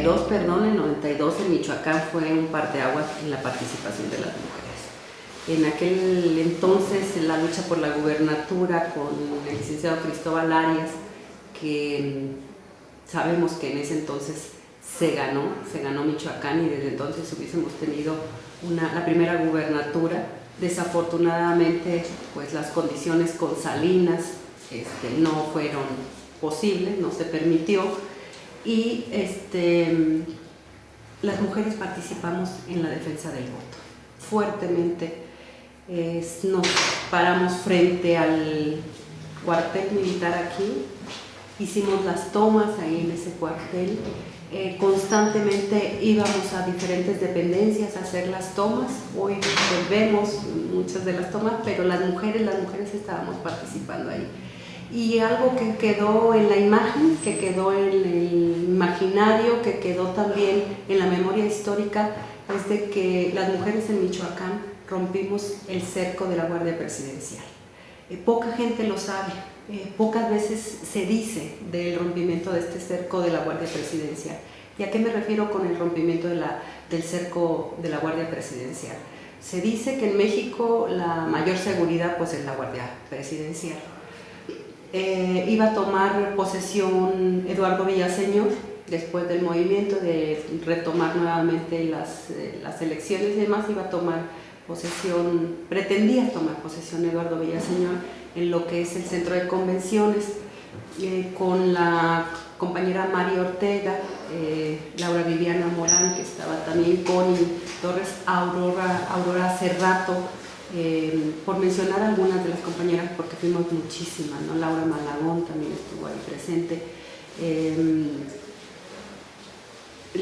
92, perdón, el 92 en Michoacán fue un parteaguas en la participación de las mujeres. En aquel entonces, la lucha por la gubernatura con el licenciado Cristóbal Arias, que sabemos que en ese entonces se ganó Michoacán, y desde entonces hubiésemos tenido la primera gubernatura. Desafortunadamente, pues las condiciones con Salinas no fueron posibles, no se permitió, y las mujeres participamos en la defensa del voto fuertemente. Nos paramos frente al cuartel militar aquí, hicimos las tomas ahí en ese cuartel, constantemente íbamos a diferentes dependencias a hacer las tomas. Hoy pues vemos muchas de las tomas, pero las mujeres estábamos participando ahí. Y algo que quedó en la imagen, que quedó en el imaginario, que quedó también en la memoria histórica, es de que las mujeres en Michoacán rompimos el cerco de la Guardia Presidencial. Poca gente lo sabe, pocas veces se dice del rompimiento de este cerco de la Guardia Presidencial. ¿Y a qué me refiero con el rompimiento del cerco de la Guardia Presidencial? Se dice que en México la mayor seguridad pues es la Guardia Presidencial. Iba a tomar posesión Eduardo Villaseñor después del movimiento de retomar nuevamente las elecciones y demás. Pretendía tomar posesión Eduardo Villaseñor en lo que es el centro de convenciones, con la compañera María Ortega, Laura Viviana Morán, que estaba también, Connie Torres, Aurora Cerrato, por mencionar algunas de las compañeras, porque fuimos muchísimas, ¿no? Laura Malagón también estuvo ahí presente,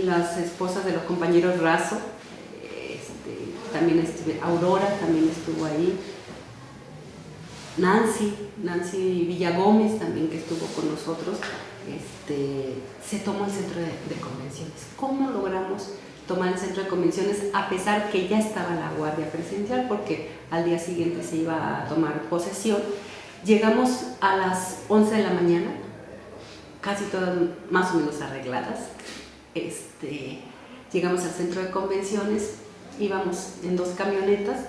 las esposas de los compañeros Razo, también Aurora también estuvo ahí, Nancy Villagómez también, que estuvo con nosotros. Se tomó el centro de convenciones. ¿Cómo logramos tomar el centro de convenciones a pesar que ya estaba la Guardia Presidencial? Porque al día siguiente se iba a tomar posesión. Llegamos a las 11 de la mañana, casi todas más o menos arregladas. Llegamos al centro de convenciones, íbamos en 2 camionetas,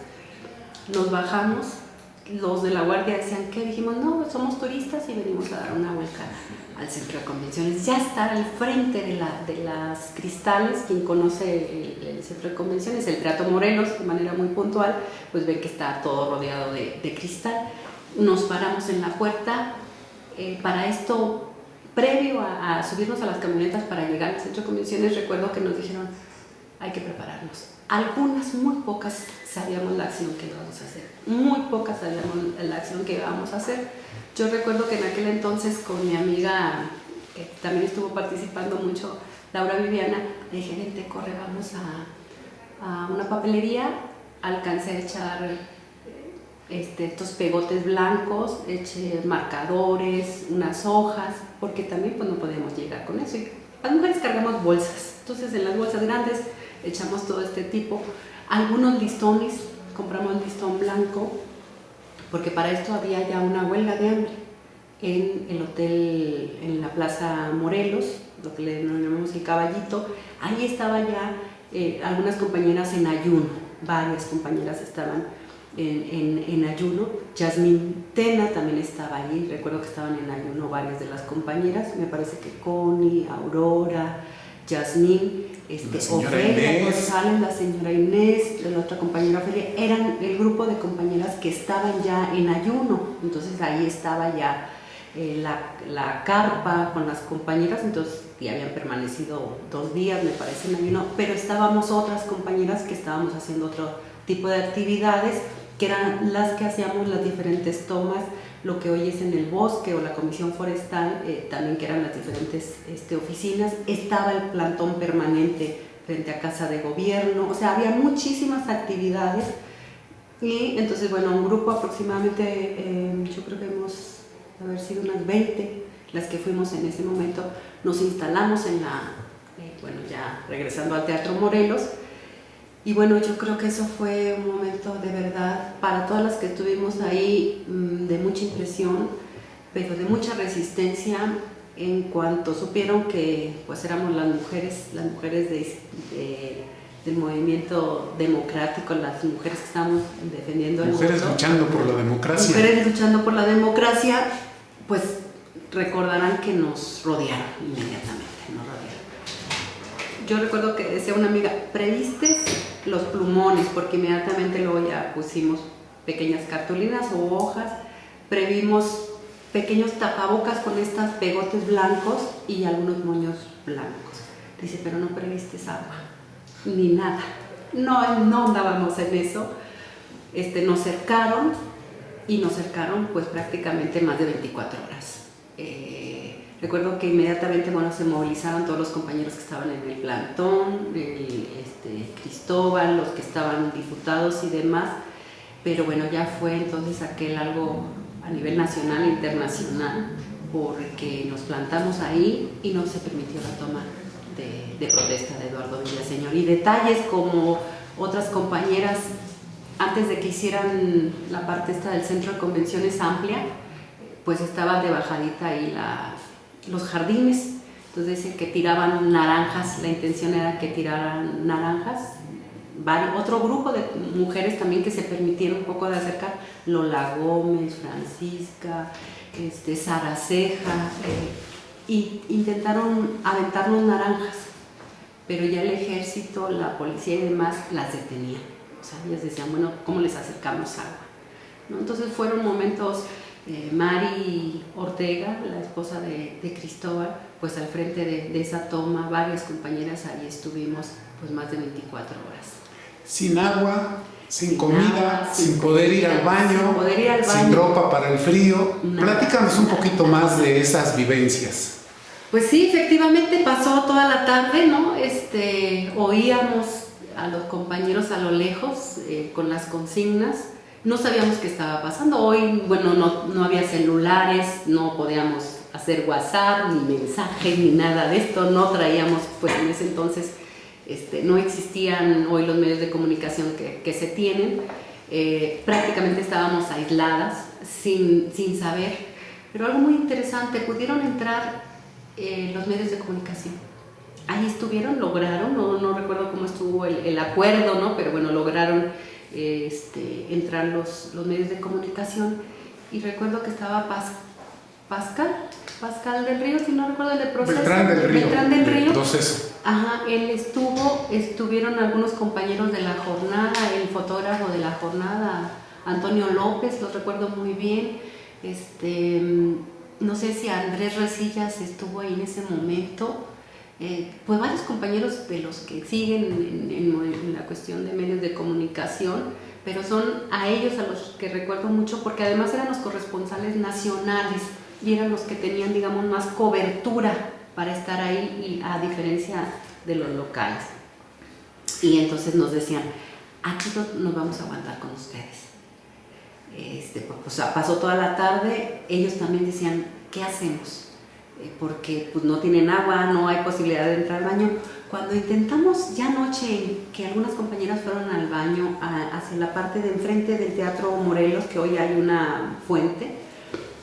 nos bajamos. Los de la guardia decían, ¿qué? Dijimos, no, somos turistas y venimos a dar una vuelta al centro de convenciones. Ya está al frente de las Cristales. Quien conoce el centro de convenciones, el Teatro Morelos, de manera muy puntual, pues ve que está todo rodeado de cristal. Nos paramos en la puerta. Para esto, previo a subirnos a las camionetas para llegar al centro de convenciones, recuerdo que nos dijeron, hay que prepararnos. Algunas, muy pocas, sabíamos la acción que íbamos a hacer. Muy pocas sabíamos la acción que íbamos a hacer. Yo recuerdo que en aquel entonces, con mi amiga, que también estuvo participando mucho, Laura Viviana, le dije, vente, corre, vamos a una papelería. Alcancé a echar estos pegotes blancos, eché marcadores, unas hojas, porque también pues, no podíamos llegar con eso. Y las mujeres cargamos bolsas, entonces en las bolsas grandes echamos todo este tipo, algunos listones, compramos listón blanco, porque para esto había ya una huelga de hambre en el hotel, en la Plaza Morelos, lo que le denominamos el Caballito. Ahí estaba ya algunas compañeras en ayuno, varias compañeras estaban en ayuno. Yasmín Tena también estaba ahí, recuerdo que estaban en ayuno varias de las compañeras, me parece que Connie, Aurora, Yasmín, Ofelia González, la señora Inés, la otra compañera Ofelia, eran el grupo de compañeras que estaban ya en ayuno. Entonces ahí estaba ya la carpa con las compañeras, entonces ya habían permanecido 2 días, me parece, en ayuno, pero estábamos otras compañeras que estábamos haciendo otro tipo de actividades, que eran las que hacíamos las diferentes tomas, lo que hoy es en el bosque o la comisión forestal, también que eran las diferentes oficinas. Estaba el plantón permanente frente a Casa de Gobierno, o sea, había muchísimas actividades. Y entonces, bueno, un grupo aproximadamente, yo creo que hemos haber sido unas 20 las que fuimos en ese momento, nos instalamos en bueno, ya regresando al Teatro Morelos. Y bueno, yo creo que eso fue un momento de verdad, para todas las que estuvimos ahí, de mucha impresión, pero de mucha resistencia. En cuanto supieron que pues éramos las mujeres del movimiento democrático, las mujeres que estábamos defendiendo el mujeres voto, luchando por la democracia. Mujeres luchando por la democracia, pues recordarán que nos rodearon inmediatamente, nos rodearon. Yo recuerdo que decía una amiga, previstes los plumones, porque inmediatamente luego ya pusimos pequeñas cartulinas o hojas, previmos pequeños tapabocas con estos pegotes blancos y algunos moños blancos. Dice, pero no previstes agua, ni nada. No andábamos en eso. Nos cercaron pues prácticamente más de 24 horas. Recuerdo que inmediatamente se movilizaron todos los compañeros que estaban en el plantón, Cristóbal, los que estaban diputados y demás, pero bueno, ya fue entonces aquel algo a nivel nacional e internacional, porque nos plantamos ahí y no se permitió la toma de protesta de Eduardo Villaseñor. Y detalles como otras compañeras, antes de que hicieran la parte esta del centro de convenciones amplia, pues estaba de bajadita ahí los jardines, entonces dicen que tiraban naranjas, la intención era que tiraran naranjas. Otro grupo de mujeres también que se permitieron un poco de acercar, Lola Gómez, Francisca, Sara Ceja, y intentaron aventarnos naranjas, pero ya el ejército, la policía y demás las detenían. O sea, ellas decían, bueno, ¿cómo les acercamos agua? ¿No? Entonces fueron momentos, Mari Ortega, la esposa de Cristóbal, pues al frente de esa toma, varias compañeras ahí estuvimos pues más de 24 horas. Sin agua, sin comida, sin poder ir al baño, sin ropa para el frío. Platícanos un poquito más de esas vivencias. Pues sí, efectivamente pasó toda la tarde, ¿no? Oíamos a los compañeros a lo lejos con las consignas. No sabíamos qué estaba pasando. Hoy, bueno, no había celulares, no podíamos hacer WhatsApp, ni mensajes, ni nada de esto. No traíamos, pues en ese entonces no existían hoy los medios de comunicación que se tienen. Prácticamente estábamos aisladas, sin saber. Pero algo muy interesante, pudieron entrar los medios de comunicación. Ahí estuvieron, lograron, no recuerdo cómo estuvo el acuerdo, ¿no? Pero bueno, lograron entrar los medios de comunicación. Y recuerdo que estaba Pascal del Río, si no recuerdo el de Proceso. Beltrán del Río. Proceso. Ajá, él estuvieron algunos compañeros de la jornada, el fotógrafo de la jornada, Antonio López, lo recuerdo muy bien. No sé si Andrés Resillas estuvo ahí en ese momento. Pues varios compañeros de los que siguen en la cuestión de medios de comunicación, pero son a ellos a los que recuerdo mucho, porque además eran los corresponsales nacionales y eran los que tenían, digamos, más cobertura para estar ahí, y a diferencia de los locales. Y entonces nos decían, aquí nos vamos a aguantar con ustedes. O sea, pasó toda la tarde, ellos también decían, ¿qué hacemos? Porque pues no tienen agua, no hay posibilidad de entrar al baño. Cuando intentamos ya anoche, que algunas compañeras fueron al baño hacia la parte de enfrente del Teatro Morelos, que hoy hay una fuente,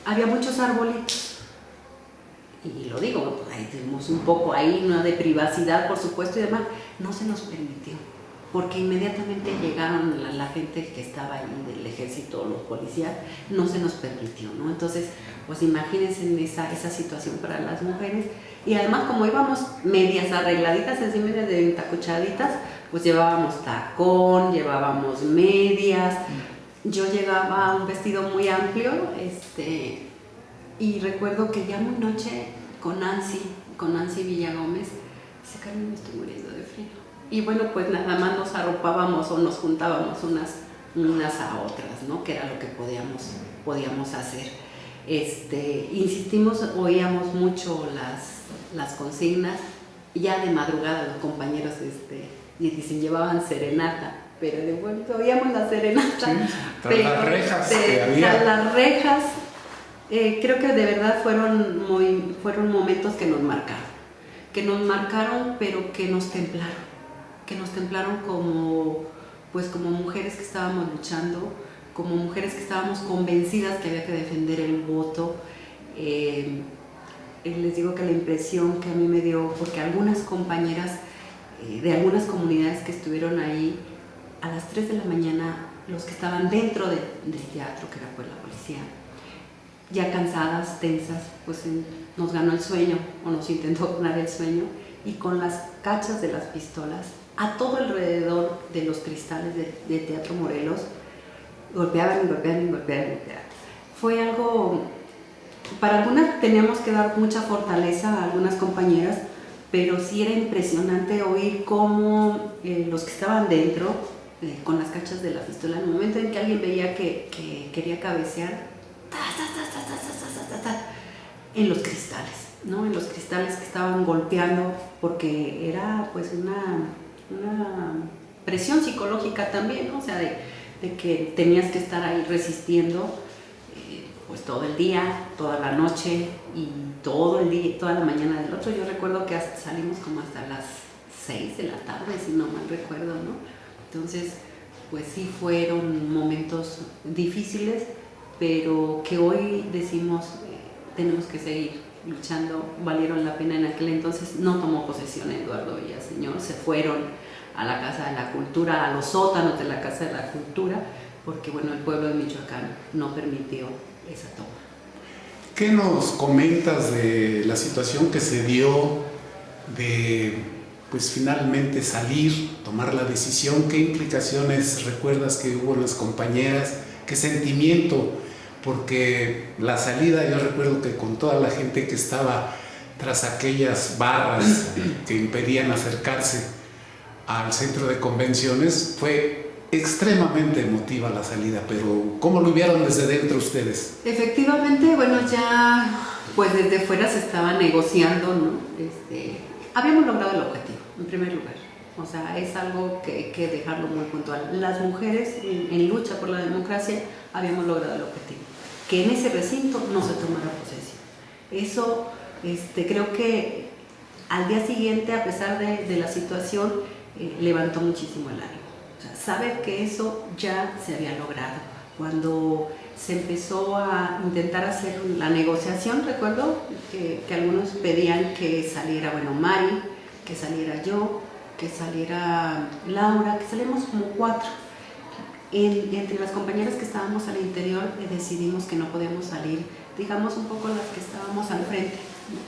había muchos arbolitos. Y lo digo, pues ahí tenemos un poco ahí, ¿no?, de privacidad, por supuesto, y demás. No se nos permitió, porque inmediatamente llegaron la gente que estaba ahí del ejército, los policías, no se nos permitió, ¿no? Entonces, pues imagínense en esa situación para las mujeres. Y además, como íbamos medias arregladitas, así medias de tacuchaditas, pues llevábamos tacón, llevábamos medias. Yo llevaba un vestido muy amplio, y recuerdo que ya muy noche con Nancy Villagómez, dice, Carmen, me estoy muriendo de frío. Y bueno, pues nada más nos arropábamos o nos juntábamos unas a otras, ¿no? Que era lo que podíamos hacer. Insistimos, oíamos mucho las consignas. Ya de madrugada los compañeros y dicen, llevaban serenata, pero de vuelta oíamos la serenata. Sí, tras las rejas que había. Tras las rejas. Creo que de verdad fueron momentos que nos marcaron, pero que nos templaron como mujeres que estábamos luchando, como mujeres que estábamos convencidas que había que defender el voto. les digo que la impresión que a mí me dio, porque algunas compañeras de algunas comunidades que estuvieron ahí, a las 3 de la mañana, los que estaban dentro del teatro, que era pues la policía, ya cansadas, tensas, pues nos ganó el sueño, o nos intentó ganar el sueño, y con las cachas de las pistolas, a todo alrededor de los cristales de Teatro Morelos, golpeaban. Fue algo, para algunas teníamos que dar mucha fortaleza a algunas compañeras, pero sí era impresionante oír cómo los que estaban dentro, con las cachas de la pistola, en el momento en que alguien veía que quería cabecear, en los cristales, ¿no? En los cristales que estaban golpeando, porque era pues una presión psicológica también, ¿no? O sea, de que tenías que estar ahí resistiendo pues todo el día, toda la noche y todo el día, toda la mañana del otro. Yo recuerdo que salimos como hasta las 6 de la tarde, si no mal recuerdo, ¿no? Entonces, pues sí fueron momentos difíciles, pero que hoy decimos tenemos que seguir luchando, valieron la pena. En aquel entonces no tomó posesión Eduardo Villaseñor, se fueron a la Casa de la Cultura, a los sótanos de la Casa de la Cultura, porque bueno, el pueblo de Michoacán no permitió esa toma. ¿Qué nos comentas de la situación que se dio de pues finalmente salir, tomar la decisión? ¿Qué implicaciones recuerdas que hubo en las compañeras? ¿Qué sentimiento? Porque la salida, yo recuerdo que con toda la gente que estaba tras aquellas barras que impedían acercarse al centro de convenciones, fue extremadamente emotiva la salida, pero ¿cómo lo vieron desde dentro ustedes? Efectivamente, bueno, ya pues desde fuera se estaba negociando, ¿no? Habíamos logrado el objetivo, en primer lugar. O sea, es algo que hay que dejarlo muy puntual. Las mujeres en lucha por la democracia habíamos logrado el objetivo, que en ese recinto no se tomara posesión. Eso creo que al día siguiente, a pesar de la situación, levantó muchísimo el ánimo. O sea, saber que eso ya se había logrado. Cuando se empezó a intentar hacer la negociación, recuerdo que algunos pedían que saliera, bueno, Mari, que saliera yo, que saliera Laura, que salimos como 4. Entre las compañeras que estábamos al interior decidimos que no podíamos salir, digamos un poco las que estábamos al frente, ¿no?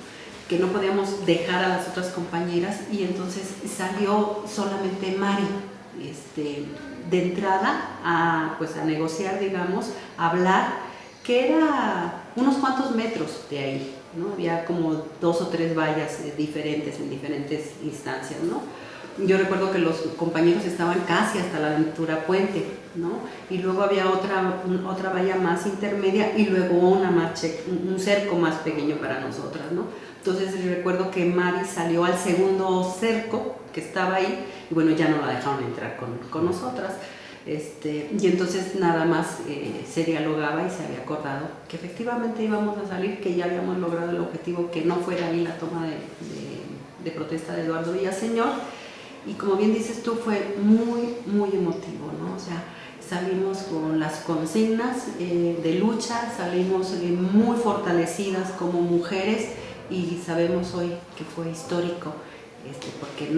Que no podíamos dejar a las otras compañeras, y entonces salió solamente Mari, de entrada a negociar, digamos, a hablar, que era unos cuantos metros de ahí, ¿no? Había como 2 o 3 vallas diferentes en diferentes instancias, ¿no? Yo recuerdo que los compañeros estaban casi hasta la altura puente, ¿no? Y luego había otra valla más intermedia, y luego un cerco más pequeño para nosotras, ¿no? Entonces recuerdo que Mari salió al segundo cerco que estaba ahí, y bueno, ya no la dejaron entrar con nosotras. Y entonces nada más se dialogaba y se había acordado que efectivamente íbamos a salir, que ya habíamos logrado el objetivo, que no fuera ahí la toma de protesta de Eduardo Villaseñor. Y como bien dices tú, fue muy, muy emotivo, ¿no? O sea, salimos con las consignas de lucha, salimos muy fortalecidas como mujeres, y sabemos hoy que fue histórico, porque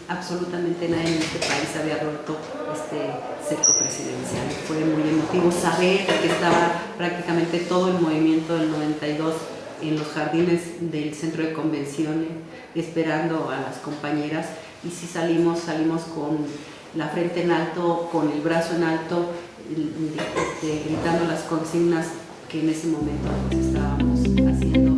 absolutamente nadie en este país había roto este cerco presidencial. Fue muy emotivo saber que estaba prácticamente todo el movimiento del 92 en los jardines del centro de convenciones esperando a las compañeras, y sí salimos con la frente en alto, con el brazo en alto, gritando las consignas que en ese momento pues estábamos haciendo.